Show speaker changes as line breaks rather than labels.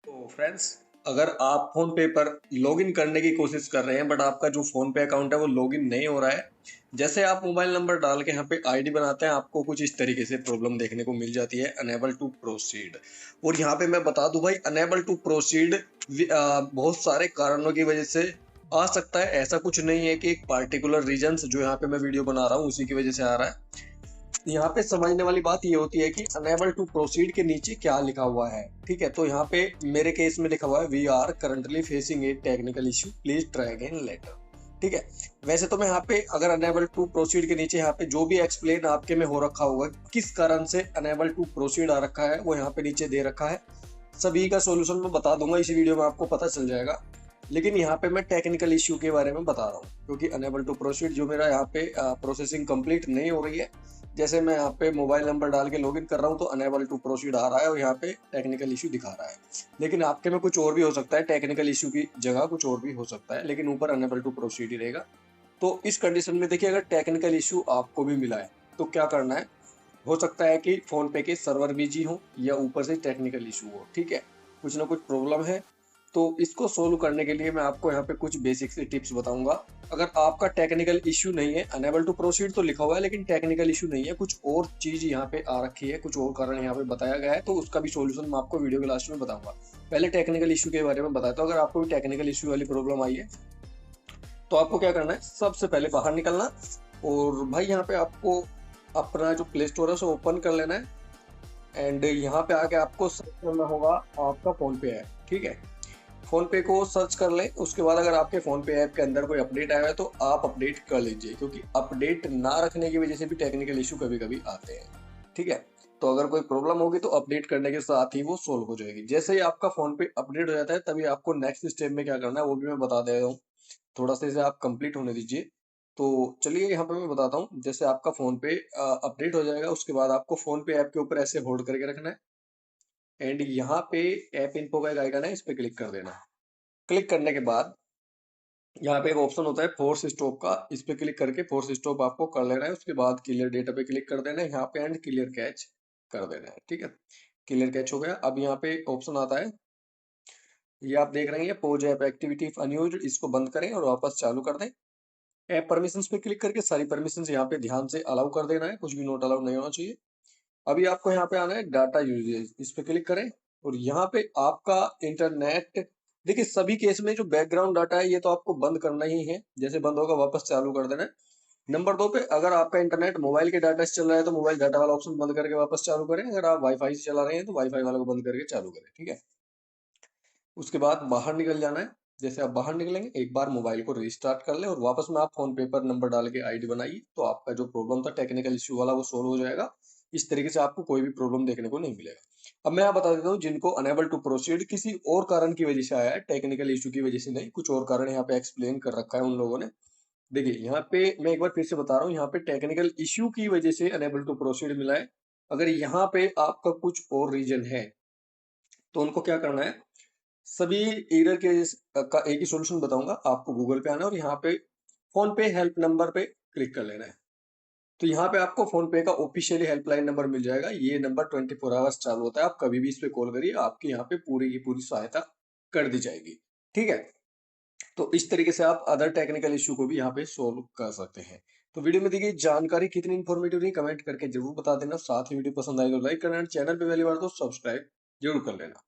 तो फ्रेंड्स, अगर आप फोन पे पर लॉगिन करने की कोशिश कर रहे हैं बट आपका जो फोन पे अकाउंट है वो लॉगिन नहीं हो रहा है, जैसे आप मोबाइल नंबर डाल के यहाँ पे आईडी बनाते हैं आपको कुछ इस तरीके से प्रॉब्लम देखने को मिल जाती है, अनेबल टू प्रोसीड। और यहाँ पे मैं बता दूं भाई, अनेबल टू प्रोसीड बहुत सारे कारणों की वजह से आ सकता है। ऐसा कुछ नहीं है कि एक पार्टिकुलर रीजन जो यहाँ पे मैं वीडियो बना रहा हूँ उसी की वजह से आ रहा है। यहाँ पे समझने वाली बात ये होती है कि अनेबल टू प्रोसीड के नीचे क्या लिखा हुआ है। ठीक है, तो यहाँ पे मेरे केस में लिखा हुआ है we are currently facing a technical issue, please try again later. ठीक है, वैसे तो मैं यहाँ पे अगर अनेबल टू प्रोसीड के नीचे यहाँ पे जो भी एक्सप्लेन आपके में हो रखा होगा किस कारण से अनेबल टू प्रोसीड आ रखा है वो यहाँ पे नीचे दे रखा है। सभी का सोल्यूशन मैं बता दूंगा इसी वीडियो में, आपको पता चल जाएगा। लेकिन यहाँ पे मैं टेक्निकल इश्यू के बारे में बता रहा हूँ क्योंकि अनेबल टू प्रोसीड जो मेरा यहाँ पे प्रोसेसिंग कंप्लीट नहीं हो रही है। जैसे मैं यहाँ पे मोबाइल नंबर डाल के लॉगिन कर रहा हूँ तो अनेबल टू प्रोसीड आ रहा है और यहाँ पे टेक्निकल इशू दिखा रहा है। लेकिन आपके में कुछ और भी हो सकता है, टेक्निकल इशू की जगह कुछ और भी हो सकता है, लेकिन ऊपर अनेबल टू प्रोसीड ही रहेगा। तो इस कंडीशन में देखिए, अगर टेक्निकल इशू आपको भी मिला है तो क्या करना है। हो सकता है कि फोन पे के सर्वर बिजी हो या ऊपर से टेक्निकल इशू हो। ठीक है, कुछ ना कुछ प्रॉब्लम है। तो इसको सोल्व करने के लिए मैं आपको यहाँ पे कुछ बेसिक से टिप्स बताऊंगा। अगर आपका टेक्निकल इश्यू नहीं है, अनेबल टू प्रोसीड तो लिखा हुआ है लेकिन टेक्निकल इशू नहीं है, कुछ और चीज यहाँ पे आ रखी है, कुछ और कारण यहाँ पे बताया गया है, तो उसका भी सोल्यूशन मैं आपको वीडियो के लास्ट में बताऊंगा। पहले टेक्निकल इशू के बारे में बताता हूँ। अगर आपको भी टेक्निकल इशू वाली प्रॉब्लम आई है तो आपको क्या करना है, सबसे पहले बाहर निकलना और भाई यहाँ पे आपको अपना जो प्ले स्टोर है उसे ओपन कर लेना है। एंड यहाँ पे आके आपको सर्च करना होगा आपका फोन पे है। ठीक है, फोन पे को सर्च कर लें। उसके बाद अगर आपके फोन पे ऐप के अंदर कोई अपडेट आया है तो आप अपडेट कर लीजिए, क्योंकि अपडेट ना रखने की वजह से भी टेक्निकल इशू कभी कभी आते हैं। ठीक है, तो अगर कोई प्रॉब्लम होगी तो अपडेट करने के साथ ही वो सोल्व हो जाएगी। जैसे ही आपका फोन पे अपडेट हो जाता है तभी आपको नेक्स्ट स्टेप में क्या करना है वो भी मैं बता दे रहा हूँ। थोड़ा सा इसे आप कंप्लीट होने दीजिए। तो चलिए यहाँ पे मैं बताता हूँ। जैसे आपका फोन पे अपडेट हो जाएगा उसके बाद आपको फोन पे ऐप के ऊपर ऐसे होल्ड करके रखना है। एंड यहाँ पे ऐप इन्फो का एक आइकन है, इस पे क्लिक कर देना है। क्लिक करने के बाद यहाँ पे एक ऑप्शन होता है फोर्स स्टॉप का, इस पे क्लिक करके फोर्स स्टॉप आपको कर लेना है। उसके बाद क्लियर डेटा पे क्लिक कर देना है यहाँ पे, एंड क्लियर कैच कर देना है। ठीक है, क्लियर कैच हो गया। अब यहाँ पे ऑप्शन आता है, ये आप देख रहे हैं पोज ऐप एक्टिविटी अनयूज्ड, इसको बंद करें और वापस चालू कर दें। ऐप परमिशंस पे क्लिक करके सारी परमिशंस यहाँ पे ध्यान से अलाउ कर देना है, कुछ भी नोट अलाउ नहीं होना चाहिए। अभी आपको यहाँ पे आना है डाटा यूजेज, इस पे क्लिक करें और यहाँ पे आपका इंटरनेट, देखिए सभी केस में जो बैकग्राउंड डाटा है ये तो आपको बंद करना ही है, जैसे बंद होगा वापस चालू कर देना है। नंबर 2 पे, अगर आपका इंटरनेट मोबाइल के डाटा से चल रहा है तो मोबाइल डाटा वाला ऑप्शन बंद करके वापस चालू करें। अगर आप वाईफाई से चला रहे हैं तो वाईफाई वाला को बंद करके चालू करें। ठीक है, उसके बाद बाहर निकल जाना है। जैसे आप बाहर निकलेंगे एक बार मोबाइल को रिस्टार्ट कर ले और वापस में आप फोन पे पर नंबर डाल के आईडी बनाइए, तो आपका जो प्रॉब्लम था टेक्निकल इश्यू वाला वो सोल्व हो जाएगा। इस तरीके से आपको कोई भी प्रॉब्लम देखने को नहीं मिलेगा। अब मैं आप बता देता हूँ जिनको अनेबल टू प्रोसीड किसी और कारण की वजह से आया है, टेक्निकल इश्यू की वजह से नहीं, कुछ और कारण यहाँ पे एक्सप्लेन कर रखा है उन लोगों ने। देखिए यहाँ पे मैं एक बार फिर से बता रहा हूँ, यहाँ पे टेक्निकल इश्यू की वजह से अनेबल टू प्रोसीड मिला है। अगर यहाँ पे आपका कुछ और रीजन है तो उनको क्या करना है, सभी एरर के का एक ही सॉल्यूशन बताऊंगा। आपको गूगल पे आना है और यहाँ पे फोन पे हेल्प नंबर पे क्लिक कर लेना है। तो यहाँ पे आपको फोन पे का ऑफिशियली हेल्पलाइन नंबर मिल जाएगा। ये नंबर 24 आवर्स चालू होता है, आप कभी भी इस पे कॉल करिए, आपकी यहाँ पे पूरी की पूरी सहायता कर दी जाएगी। ठीक है, तो इस तरीके से आप अदर टेक्निकल इश्यू को भी यहाँ पे सोल्व कर सकते हैं। तो वीडियो में देखिए जानकारी कितनी इन्फॉर्मेटिव रही कमेंट करके जरूर बता देना। साथ ही वीडियो पसंद आए तो लाइक करना, चैनल पे पहली बार तो सब्सक्राइब जरूर कर लेना।